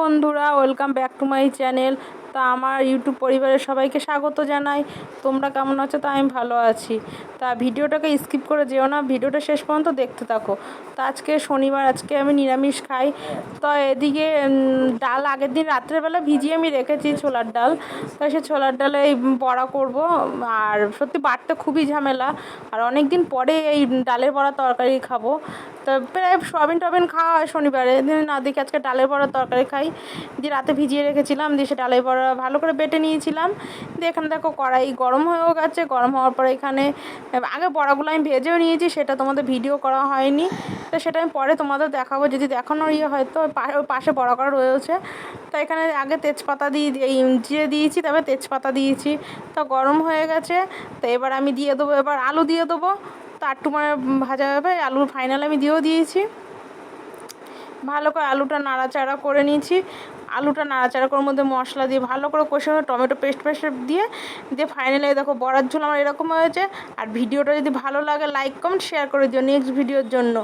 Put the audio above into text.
বন্ধুরা, welcome back to my channel. তা আমার ইউটিউব পরিবারের সবাইকে স্বাগত জানাই। তোমরা কেমন আছো? তা আমি ভালো আছি। তা ভিডিওটাকে স্কিপ করে যেও না, ভিডিওটা শেষ পর্যন্ত দেখতে থাকো। তা আজকে শনিবার, আজকে আমি নিরামিষ খাই। তো এদিকে ডাল আগের দিন রাত্রেবেলা ভিজিয়ে আমি রেখেছি, ছোলার ডাল। তো সেই ছোলার ডালে এই বড়া করব। আর সত্যি বাটতে খুবই ঝামেলা, আর অনেক দিন পরে এই ডালের বড়া তরকারি খাবো। তো প্রায় সয়াবিন টবিন খাওয়া হয় শনিবারে, না দেখি আজকে ডালের বড়ার তরকারি খাই। দিয়ে রাতে ভিজিয়ে রেখেছিলাম, দিয়ে সে ডালের বড়া ভালো করে বেটে নিয়েছিলাম। দিয়ে এখানে দেখো কড়াই গরম হয়েও গেছে। গরম হওয়ার পরে এখানে আগে বড়াগুলো আমি ভেজেও নিয়েছি, সেটা তোমাদের ভিডিও করা হয়নি। তো সেটা আমি পরে তোমাদের দেখাবো, যদি দেখানোর হয়তো পাশে বড়া করা রয়েছে। তো এখানে আগে তেজপাতা জিরে দিয়েছি, তারপরে তেজপাতা দিয়েছি। তো গরম হয়ে গেছে। তো এবার আমি দিয়ে দেবো, এবার আলু দিয়ে দেবো। তো একটু মানে ভাজা হবে, আলুর ফাইনাল আমি দিয়েও দিয়েছি। ভালো করে আলুটা নাড়াচাড়া করে নিয়েছি। আলুটা নাড়াচাড়া করে মধ্যে মশলা দিয়ে ভালো করে কষে, টমেটো পেস্ট দিয়ে ফাইনালি দেখো বড়ার ঝোল আমার এরকম হয়েছে। আর ভিডিওটা যদি ভালো লাগে লাইক কমেন্ট শেয়ার করে দিও নেক্সট ভিডিওর জন্য।